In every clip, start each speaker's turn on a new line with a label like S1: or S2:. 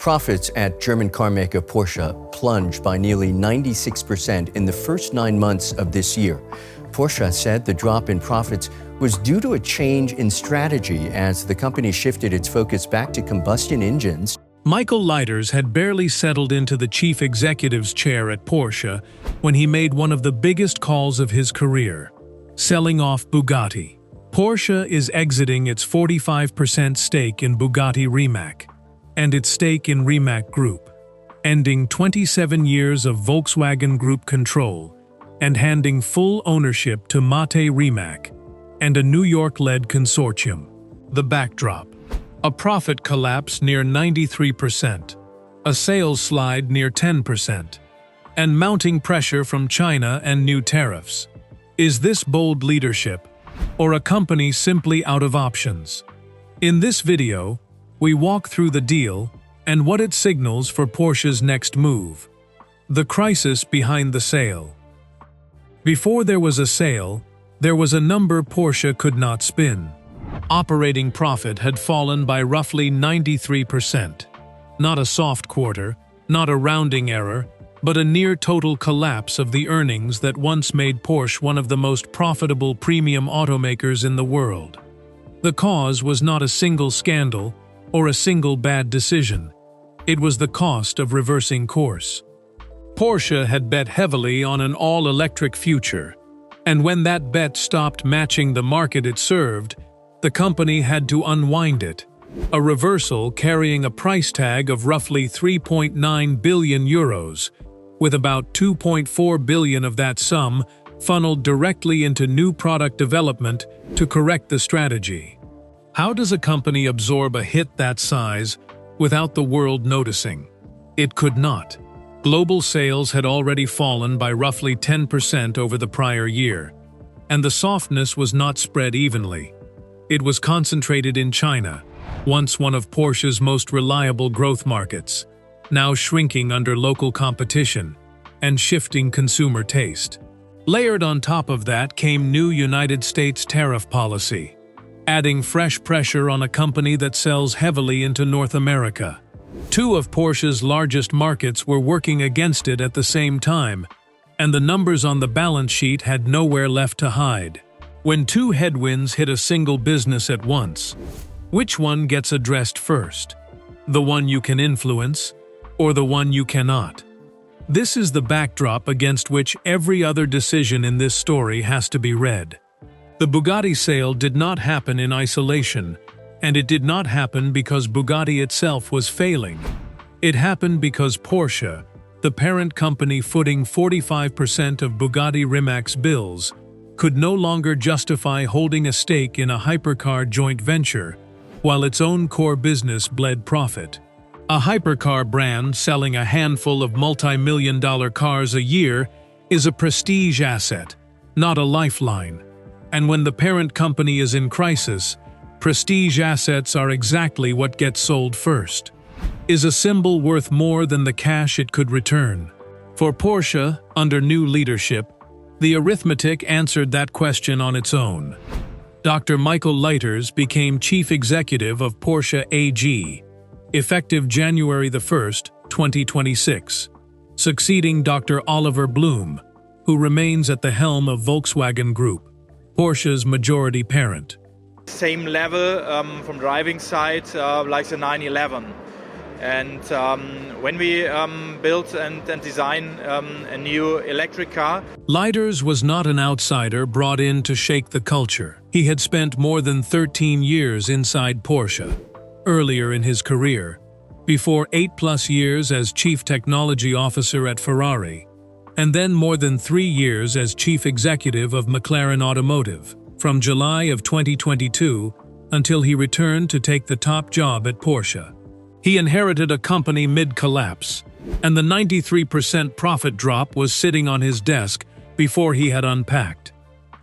S1: Profits at German carmaker Porsche plunged by nearly 96% in the first 9 months of this year. Porsche said the drop in profits was due to a change in strategy as the company shifted its focus back to combustion engines.
S2: Michael Leiters had barely settled into the chief executive's chair at Porsche when he made one of the biggest calls of his career, selling off Bugatti. Porsche is exiting its 45% stake in Bugatti Rimac and its stake in Rimac Group, ending 27 years of Volkswagen Group control and handing full ownership to Mate Rimac and a New York-led consortium. The backdrop: a profit collapse near 93%, a sales slide near 10%, and mounting pressure from China and new tariffs. Is this bold leadership, or a company simply out of options? In this video, we walk through the deal and what it signals for Porsche's next move. The crisis behind the sale. Before there was a sale, there was a number Porsche could not spin. Operating profit had fallen by roughly 93%. Not a soft quarter, not a rounding error, but a near-total collapse of the earnings that once made Porsche one of the most profitable premium automakers in the world. The cause was not a single scandal or a single bad decision. It was the cost of reversing course. Porsche had bet heavily on an all-electric future, and when that bet stopped matching the market it served, the company had to unwind it. A reversal carrying a price tag of roughly 3.9 billion euros, with about 2.4 billion of that sum funneled directly into new product development to correct the strategy. How does a company absorb a hit that size without the world noticing? It could not. Global sales had already fallen by roughly 10% over the prior year, and the softness was not spread evenly. It was concentrated in China, once one of Porsche's most reliable growth markets, now shrinking under local competition and shifting consumer taste. Layered on top of that came new United States tariff policy, adding fresh pressure on a company that sells heavily into North America. Two of Porsche's largest markets were working against it at the same time, and the numbers on the balance sheet had nowhere left to hide. When two headwinds hit a single business at once, which one gets addressed first? The one you can influence, or the one you cannot? This is the backdrop against which every other decision in this story has to be read. The Bugatti sale did not happen in isolation, and it did not happen because Bugatti itself was failing. It happened because Porsche, the parent company footing 45% of Bugatti Rimac's bills, could no longer justify holding a stake in a hypercar joint venture while its own core business bled profit. A hypercar brand selling a handful of multi-million-dollar cars a year is a prestige asset, not a lifeline. And when the parent company is in crisis, prestige assets are exactly what gets sold first. Is a symbol worth more than the cash it could return? For Porsche, under new leadership, the arithmetic answered that question on its own. Dr. Michael Leiters became chief executive of Porsche AG, effective January 1, 2026, succeeding Dr. Oliver Blume, who remains at the helm of Volkswagen Group, Porsche's majority parent.
S3: Same level from driving side like the 911. And when we built and design a new electric car.
S2: Leiters was not an outsider brought in to shake the culture. He had spent more than 13 years inside Porsche, earlier in his career, before 8+ years as Chief Technology Officer at Ferrari, and then more than 3 years as Chief Executive of McLaren Automotive, from July of 2022 until he returned to take the top job at Porsche. He inherited a company mid-collapse, and the 93% profit drop was sitting on his desk before he had unpacked.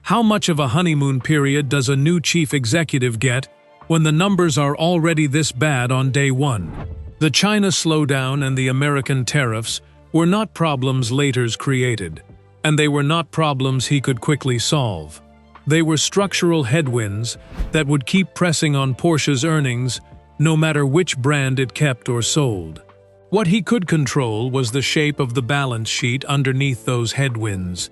S2: How much of a honeymoon period does a new chief executive get when the numbers are already this bad on day one? The China slowdown and the American tariffs were not problems Leiters created, and they were not problems he could quickly solve. They were structural headwinds that would keep pressing on Porsche's earnings no matter which brand it kept or sold. What he could control was the shape of the balance sheet underneath those headwinds,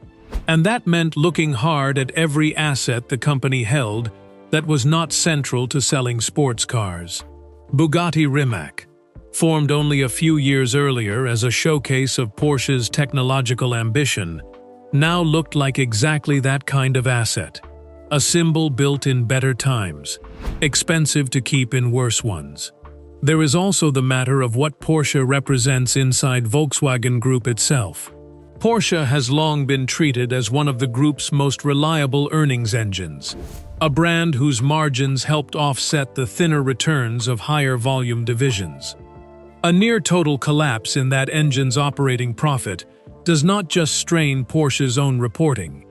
S2: and that meant looking hard at every asset the company held that was not central to selling sports cars. Bugatti Rimac, formed only a few years earlier as a showcase of Porsche's technological ambition, now looked like exactly that kind of asset. A symbol built in better times, expensive to keep in worse ones. There is also the matter of what Porsche represents inside Volkswagen Group itself. Porsche has long been treated as one of the group's most reliable earnings engines, a brand whose margins helped offset the thinner returns of higher volume divisions. A near-total collapse in that engine's operating profit does not just strain Porsche's own reporting.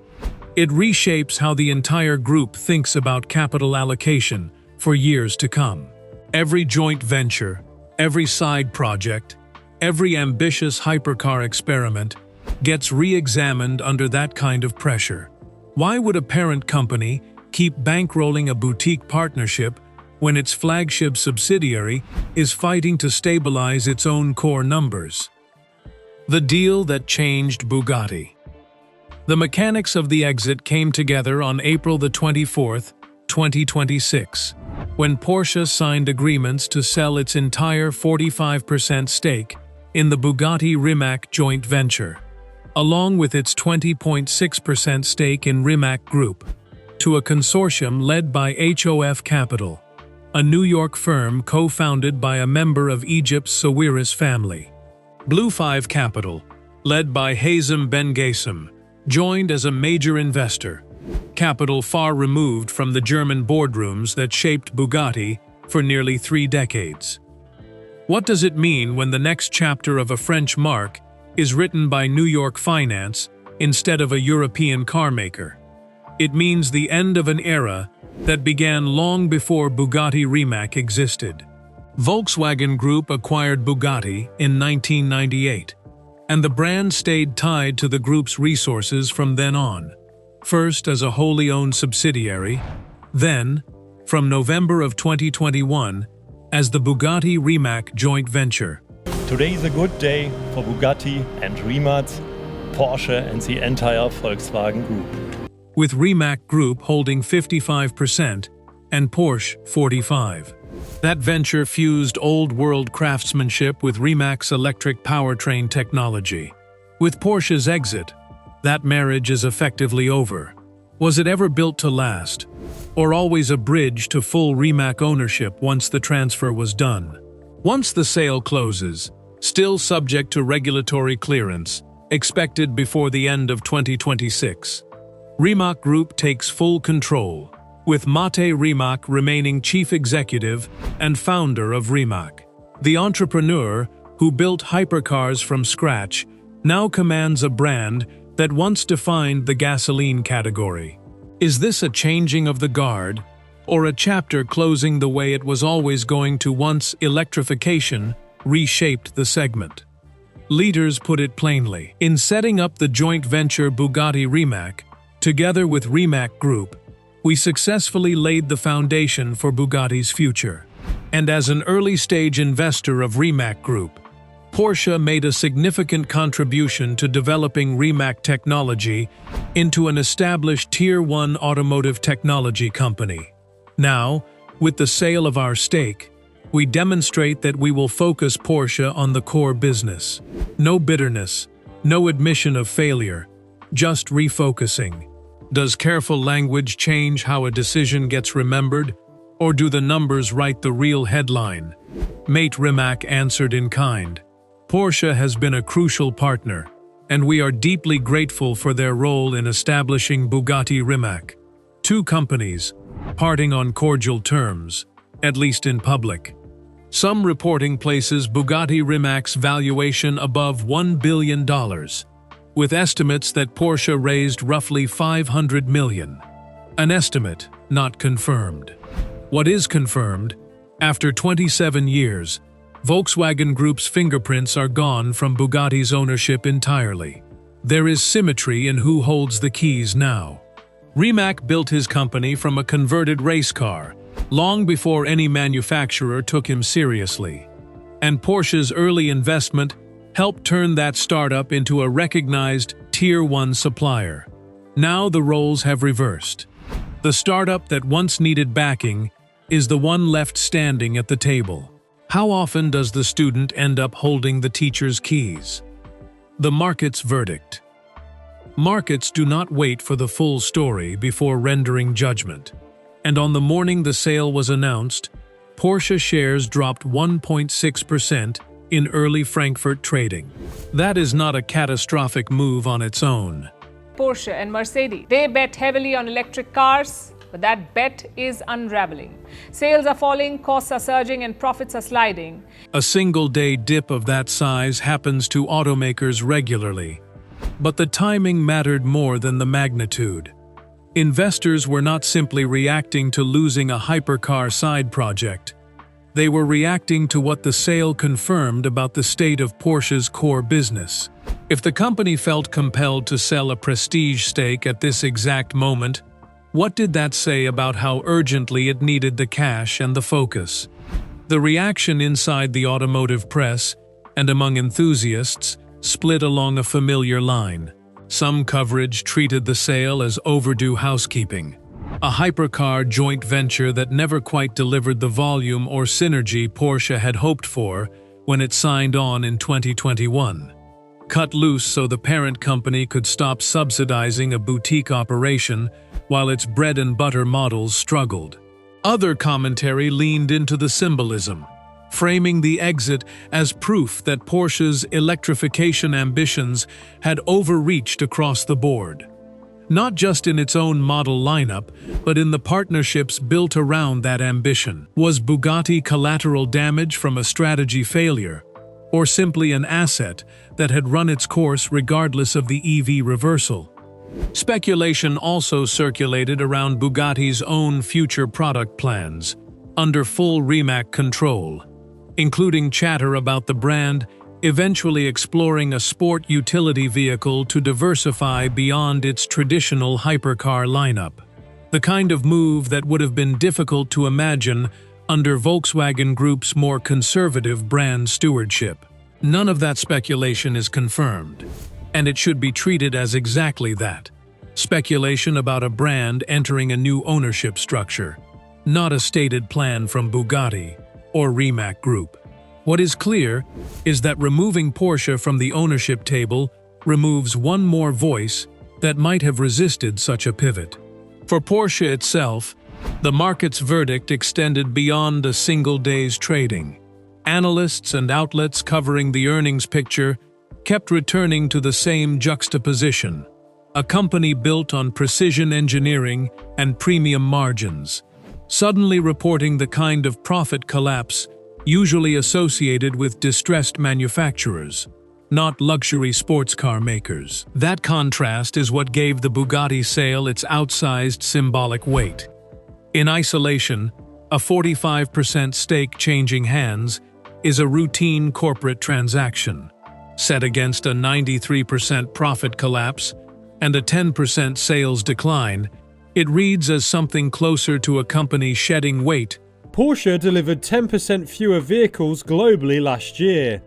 S2: It reshapes how the entire group thinks about capital allocation for years to come. Every joint venture, every side project, every ambitious hypercar experiment gets re-examined under that kind of pressure. Why would a parent company keep bankrolling a boutique partnership when its flagship subsidiary is fighting to stabilize its own core numbers? The deal that changed Bugatti. The mechanics of the exit came together on April the 24th, 2026, when Porsche signed agreements to sell its entire 45% stake in the Bugatti Rimac joint venture, along with its 20.6% stake in Rimac Group, to a consortium led by HOF Capital, a New York firm co-founded by a member of Egypt's Sawiris family. Blue 5 Capital, led by Hazem Ben Gassem, joined as a major investor, capital far removed from the German boardrooms that shaped Bugatti for nearly 3 decades. What does it mean when the next chapter of a French marque is written by New York finance instead of a European carmaker? It means the end of an era that began long before Bugatti Rimac existed. Volkswagen Group acquired Bugatti in 1998, and the brand stayed tied to the group's resources from then on, first as a wholly owned subsidiary, then, from November of 2021, as the Bugatti Rimac joint venture.
S4: Today is a good day for Bugatti and Rimac, Porsche and the entire Volkswagen Group.
S2: With Rimac Group holding 55% and Porsche 45%. That venture fused old-world craftsmanship with Rimac's electric powertrain technology. With Porsche's exit, that marriage is effectively over. Was it ever built to last, or always a bridge to full Rimac ownership once the transfer was done? Once the sale closes, still subject to regulatory clearance, expected before the end of 2026, Rimac Group takes full control, with Mate Rimac remaining chief executive and founder of Rimac. The entrepreneur, who built hypercars from scratch, now commands a brand that once defined the gasoline category. Is this a changing of the guard, or a chapter closing the way it was always going to once electrification reshaped the segment? Leiters put it plainly. In setting up the joint venture Bugatti Rimac, together with Rimac Group, we successfully laid the foundation for Bugatti's future. And as an early-stage investor of Rimac Group, Porsche made a significant contribution to developing Rimac technology into an established Tier 1 automotive technology company. Now, with the sale of our stake, we demonstrate that we will focus Porsche on the core business. No bitterness, no admission of failure, just refocusing. Does careful language change how a decision gets remembered, or do the numbers write the real headline? Mate Rimac answered in kind. Porsche has been a crucial partner, and we are deeply grateful for their role in establishing Bugatti Rimac. 2 companies, parting on cordial terms, at least in public. Some reporting places Bugatti Rimac's valuation above $1 billion, with estimates that Porsche raised roughly $500 million. An estimate, not confirmed. What is confirmed, after 27 years, Volkswagen Group's fingerprints are gone from Bugatti's ownership entirely. There is symmetry in who holds the keys now. Rimac built his company from a converted race car, long before any manufacturer took him seriously. And Porsche's early investment helped turn that startup into a recognized Tier 1 supplier. Now the roles have reversed. The startup that once needed backing is the one left standing at the table. How often does the student end up holding the teacher's keys? The market's verdict. Markets do not wait for the full story before rendering judgment. And on the morning the sale was announced, Porsche shares dropped 1.6% in early Frankfurt trading. That is not a catastrophic move on its own.
S5: Porsche and Mercedes, they bet heavily on electric cars, but that bet is unraveling. Sales are falling, costs are surging, and profits are sliding.
S2: A single-day dip of that size happens to automakers regularly. But the timing mattered more than the magnitude. Investors were not simply reacting to losing a hypercar side project. They were reacting to what the sale confirmed about the state of Porsche's core business. If the company felt compelled to sell a prestige stake at this exact moment, what did that say about how urgently it needed the cash and the focus? The reaction inside the automotive press and among enthusiasts split along a familiar line. Some coverage treated the sale as overdue housekeeping, a hypercar joint venture that never quite delivered the volume or synergy Porsche had hoped for when it signed on in 2021. Cut loose so the parent company could stop subsidizing a boutique operation while its bread-and-butter models struggled. Other commentary leaned into the symbolism, framing the exit as proof that Porsche's electrification ambitions had overreached across the board. Not just in its own model lineup, but in the partnerships built around that ambition. Was Bugatti collateral damage from a strategy failure, or simply an asset that had run its course regardless of the EV reversal? Speculation also circulated around Bugatti's own future product plans, under full Rimac control, including chatter about the brand eventually exploring a sport utility vehicle to diversify beyond its traditional hypercar lineup. The kind of move that would have been difficult to imagine under Volkswagen Group's more conservative brand stewardship. None of that speculation is confirmed, and it should be treated as exactly that: speculation about a brand entering a new ownership structure, not a stated plan from Bugatti or Rimac Group. What is clear is that removing Porsche from the ownership table removes one more voice that might have resisted such a pivot. For Porsche itself, the market's verdict extended beyond a single day's trading. Analysts and outlets covering the earnings picture kept returning to the same juxtaposition: a company built on precision engineering and premium margins, suddenly reporting the kind of profit collapse usually associated with distressed manufacturers, not luxury sports car makers. That contrast is what gave the Bugatti sale its outsized symbolic weight. In isolation, a 45% stake changing hands is a routine corporate transaction. Set against a 93% profit collapse and a 10% sales decline, it reads as something closer to a company shedding weight.
S6: Porsche delivered 10% fewer vehicles globally last year.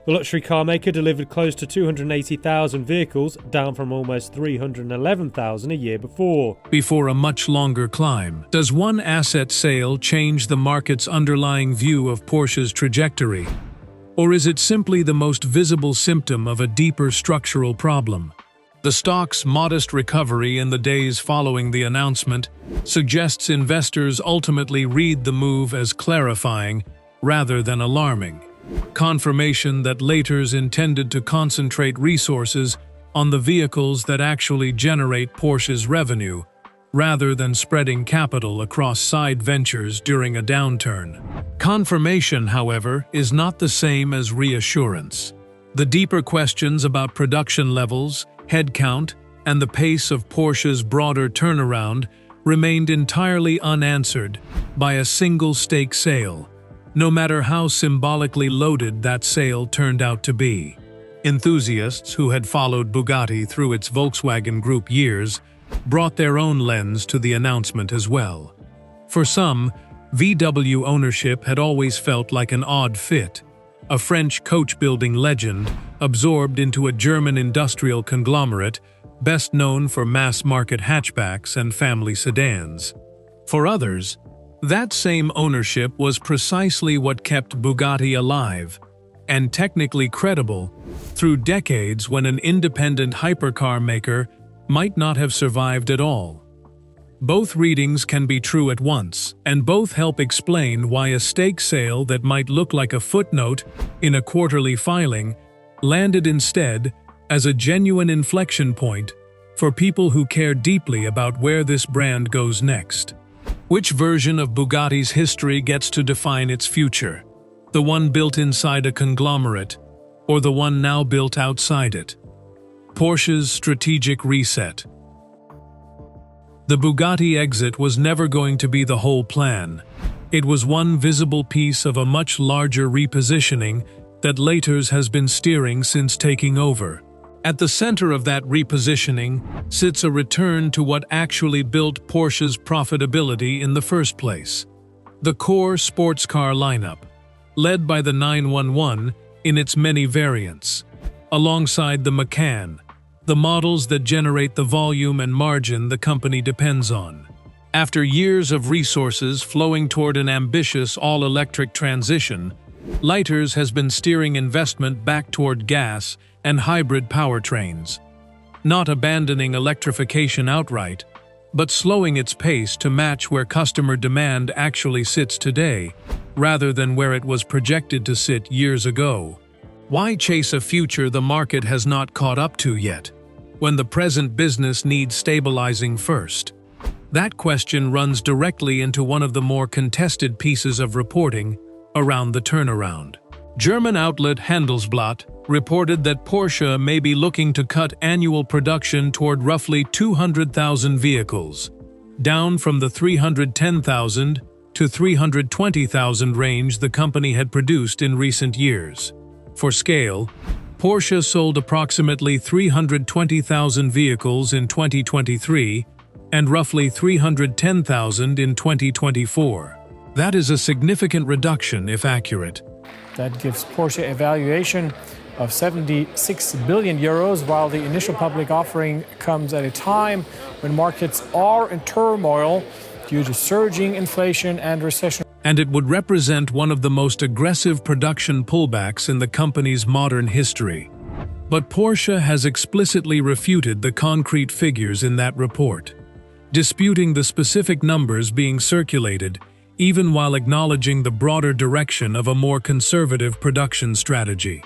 S6: The luxury car maker delivered close to 280,000 vehicles, down from almost 311,000 a year before.
S2: Before a much longer climb. Does one asset sale change the market's underlying view of Porsche's trajectory? Or is it simply the most visible symptom of a deeper structural problem? The stock's modest recovery in the days following the announcement suggests investors ultimately read the move as clarifying rather than alarming. Confirmation that Leiters intended to concentrate resources on the vehicles that actually generate Porsche's revenue, rather than spreading capital across side ventures during a downturn. Confirmation, however, is not the same as reassurance. The deeper questions about production levels, headcount, and the pace of Porsche's broader turnaround remained entirely unanswered by a single stake sale, no matter how symbolically loaded that sale turned out to be. Enthusiasts who had followed Bugatti through its Volkswagen Group years brought their own lens to the announcement as well. For some, VW ownership had always felt like an odd fit, a French coach-building legend absorbed into a German industrial conglomerate best known for mass-market hatchbacks and family sedans. For others, that same ownership was precisely what kept Bugatti alive and technically credible through decades when an independent hypercar maker might not have survived at all. Both readings can be true at once, and both help explain why a stake sale that might look like a footnote in a quarterly filing landed instead as a genuine inflection point for people who care deeply about where this brand goes next. Which version of Bugatti's history gets to define its future? The one built inside a conglomerate, or the one now built outside it? Porsche's strategic reset. The Bugatti exit was never going to be the whole plan. It was one visible piece of a much larger repositioning that Leiters has been steering since taking over. At the center of that repositioning sits a return to what actually built Porsche's profitability in the first place: the core sports car lineup, led by the 911 in its many variants, alongside the Macan, the models that generate the volume and margin the company depends on. After years of resources flowing toward an ambitious all-electric transition, Leiters has been steering investment back toward gas and hybrid powertrains, not abandoning electrification outright, but slowing its pace to match where customer demand actually sits today, rather than where it was projected to sit years ago. Why chase a future the market has not caught up to yet, when the present business needs stabilizing first? That question runs directly into one of the more contested pieces of reporting around the turnaround. German outlet Handelsblatt reported that Porsche may be looking to cut annual production toward roughly 200,000 vehicles, down from the 310,000 to 320,000 range the company had produced in recent years. For scale, Porsche sold approximately 320,000 vehicles in 2023 and roughly 310,000 in 2024. That is a significant reduction if accurate.
S7: That gives Porsche a valuation of 76 billion euros, while the initial public offering comes at a time when markets are in turmoil due to surging inflation and recession.
S2: And it would represent one of the most aggressive production pullbacks in the company's modern history. But Porsche has explicitly refuted the concrete figures in that report, disputing the specific numbers being circulated, even while acknowledging the broader direction of a more conservative production strategy.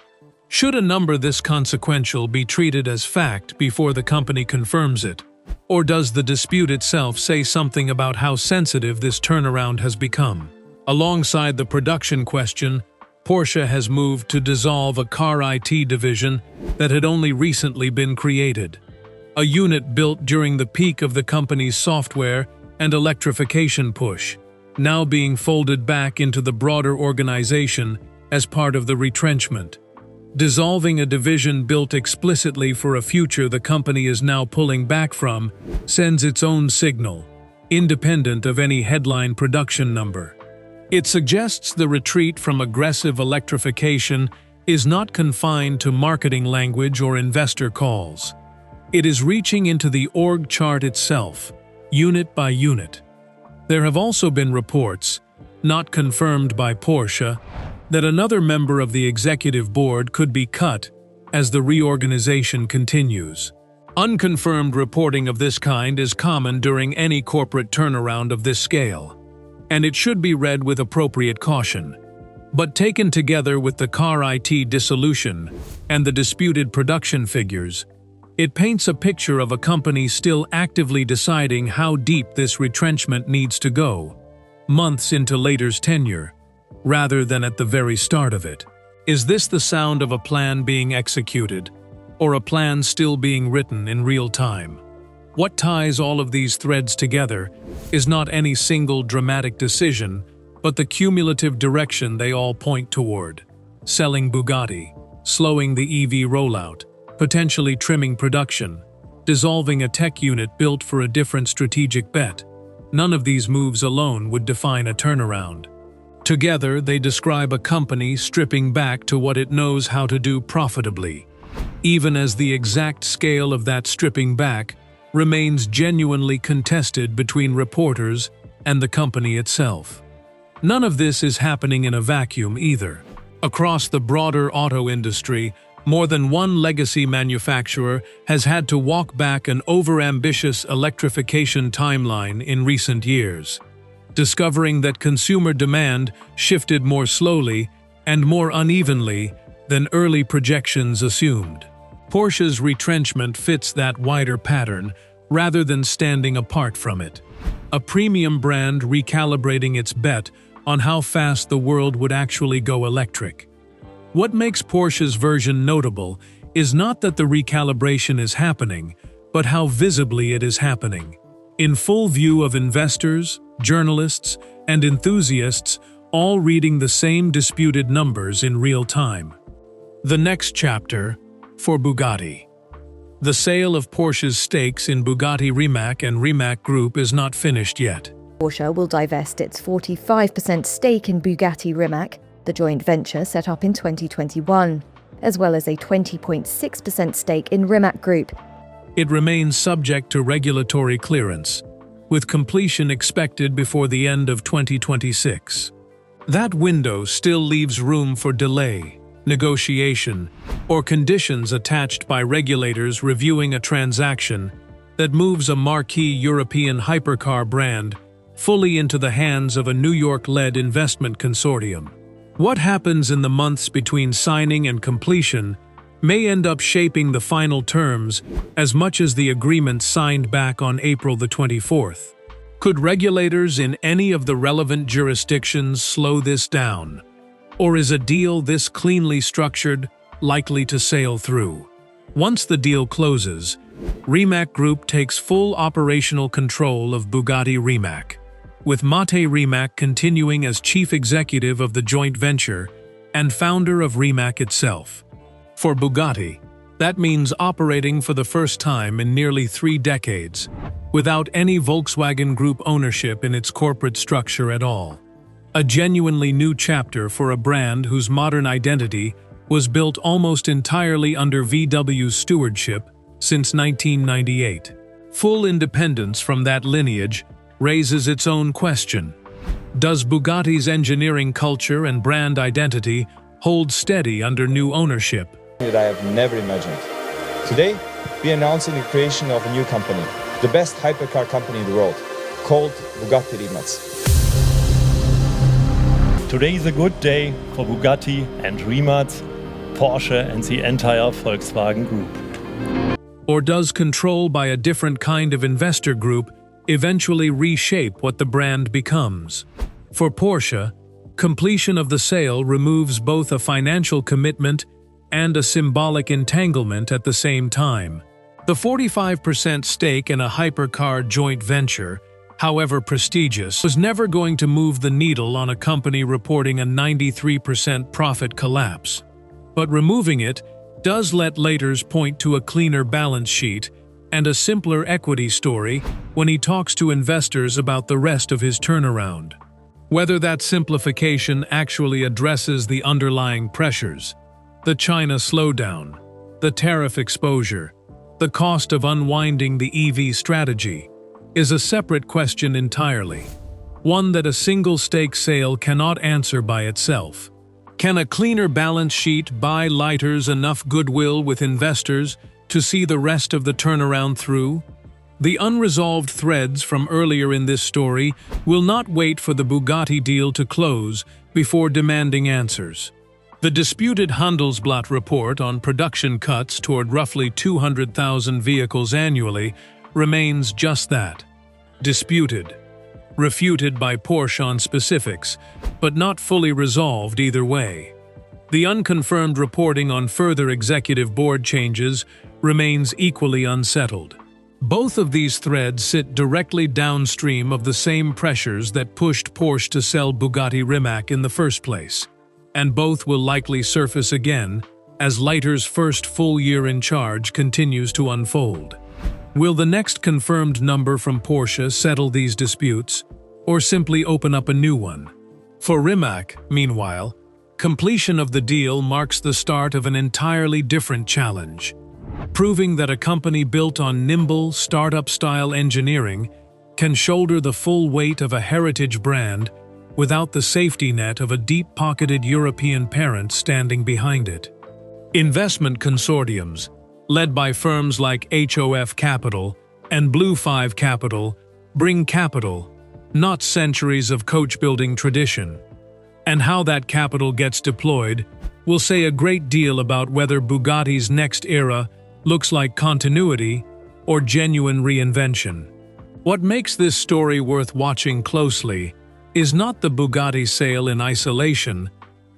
S2: Should a number this consequential be treated as fact before the company confirms it? Or does the dispute itself say something about how sensitive this turnaround has become? Alongside the production question, Porsche has moved to dissolve a car IT division that had only recently been created. A unit built during the peak of the company's software and electrification push, now being folded back into the broader organization as part of the retrenchment. Dissolving a division built explicitly for a future the company is now pulling back from sends its own signal, independent of any headline production number. It suggests the retreat from aggressive electrification is not confined to marketing language or investor calls. It is reaching into the org chart itself, unit by unit. There have also been reports, not confirmed by Porsche, that another member of the executive board could be cut as the reorganization continues. Unconfirmed reporting of this kind is common during any corporate turnaround of this scale, and it should be read with appropriate caution. But taken together with the car IT dissolution and the disputed production figures, it paints a picture of a company still actively deciding how deep this retrenchment needs to go, months into Leiters' tenure, rather than at the very start of it. Is this the sound of a plan being executed, or a plan still being written in real time? What ties all of these threads together is not any single dramatic decision, but the cumulative direction they all point toward. Selling Bugatti, slowing the EV rollout, potentially trimming production, dissolving a tech unit built for a different strategic bet. None of these moves alone would define a turnaround. Together, they describe a company stripping back to what it knows how to do profitably, even as the exact scale of that stripping back remains genuinely contested between reporters and the company itself. None of this is happening in a vacuum either. Across the broader auto industry, more than one legacy manufacturer has had to walk back an overambitious electrification timeline in recent years, discovering that consumer demand shifted more slowly and more unevenly than early projections assumed. Porsche's retrenchment fits that wider pattern rather than standing apart from it. A premium brand recalibrating its bet on how fast the world would actually go electric. What makes Porsche's version notable is not that the recalibration is happening, but how visibly it is happening. In full view of investors, journalists, and enthusiasts, all reading the same disputed numbers in real time. The next chapter for Bugatti. The sale of Porsche's stakes in Bugatti Rimac and Rimac Group is not finished yet.
S8: Porsche will divest its 45% stake in Bugatti Rimac, the joint venture set up in 2021, as well as a 20.6% stake in Rimac Group.
S2: It remains subject to regulatory clearance, with completion expected before the end of 2026. That window still leaves room for delay, negotiation, or conditions attached by regulators reviewing a transaction that moves a marquee European hypercar brand fully into the hands of a New York-led investment consortium. What happens in the months between signing and completion may end up shaping the final terms as much as the agreement signed back on April the 24th. Could regulators in any of the relevant jurisdictions slow this down? Or is a deal this cleanly structured likely to sail through? Once the deal closes, Rimac Group takes full operational control of Bugatti Rimac, with Mate Rimac continuing as chief executive of the joint venture and founder of Rimac itself. For Bugatti, that means operating for the first time in nearly 3 decades, without any Volkswagen Group ownership in its corporate structure at all. A genuinely new chapter for a brand whose modern identity was built almost entirely under VW's stewardship since 1998. Full independence from that lineage raises its own question. Does Bugatti's engineering culture and brand identity hold steady under new ownership?
S9: That I have never imagined. Today, we are announcing the creation of a new company, the best hypercar company in the world, called Bugatti Rimac.
S4: Today is a good day for Bugatti and Rimac, Porsche and the entire Volkswagen Group.
S2: Or does control by a different kind of investor group eventually reshape what the brand becomes? For Porsche, completion of the sale removes both a financial commitment and a symbolic entanglement at the same time. The 45% stake in a hypercar joint venture, however prestigious, was never going to move the needle on a company reporting a 93% profit collapse. But removing it does let Leiters point to a cleaner balance sheet and a simpler equity story when he talks to investors about the rest of his turnaround. Whether that simplification actually addresses the underlying pressures, the China slowdown, the tariff exposure, the cost of unwinding the EV strategy, is a separate question entirely, one that a single stake sale cannot answer by itself. Can a cleaner balance sheet buy Leiters enough goodwill with investors to see the rest of the turnaround through? The unresolved threads from earlier in this story will not wait for the Bugatti deal to close before demanding answers. The disputed Handelsblatt report on production cuts toward roughly 200,000 vehicles annually remains just that, disputed, refuted by Porsche on specifics, but not fully resolved either way. The unconfirmed reporting on further executive board changes remains equally unsettled. Both of these threads sit directly downstream of the same pressures that pushed Porsche to sell Bugatti Rimac in the first place, and both will likely surface again as Leiters' first full year in charge continues to unfold. Will the next confirmed number from Porsche settle these disputes, or simply open up a new one? For Rimac, meanwhile, completion of the deal marks the start of an entirely different challenge, proving that a company built on nimble, startup-style engineering can shoulder the full weight of a heritage brand without the safety net of a deep-pocketed European parent standing behind it. Investment consortiums, led by firms like HOF Capital and Blue 5 Capital, bring capital, not centuries of coach-building tradition. And how that capital gets deployed will say a great deal about whether Bugatti's next era looks like continuity or genuine reinvention. What makes this story worth watching closely is not the Bugatti sale in isolation,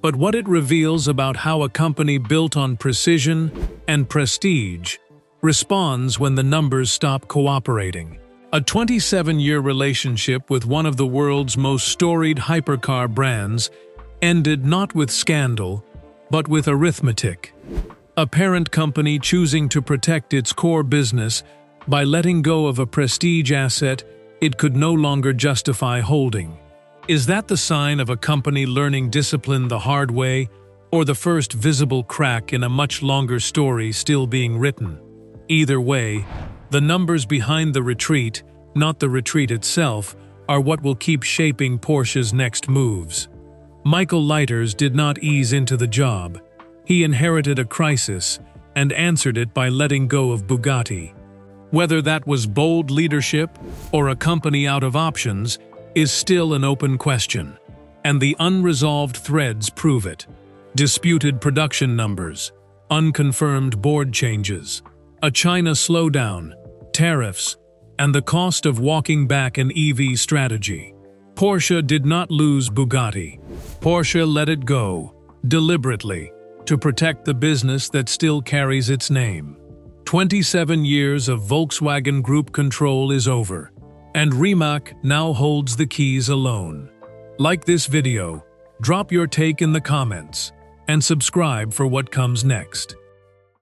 S2: but what it reveals about how a company built on precision and prestige responds when the numbers stop cooperating. A 27-year relationship with one of the world's most storied hypercar brands ended not with scandal, but with arithmetic. A parent company choosing to protect its core business by letting go of a prestige asset it could no longer justify holding. Is that the sign of a company learning discipline the hard way, or the first visible crack in a much longer story still being written? Either way, the numbers behind the retreat, not the retreat itself, are what will keep shaping Porsche's next moves. Michael Leiters did not ease into the job. He inherited a crisis and answered it by letting go of Bugatti. Whether that was bold leadership or a company out of options is still an open question, and the unresolved threads prove it. Disputed production numbers, unconfirmed board changes, a China slowdown, tariffs, and the cost of walking back an EV strategy. Porsche did not lose Bugatti. Porsche let it go, deliberately, to protect the business that still carries its name. 27 years of Volkswagen Group control is over, and Rimac now holds the keys alone. Like this video, drop your take in the comments, and subscribe for what comes next.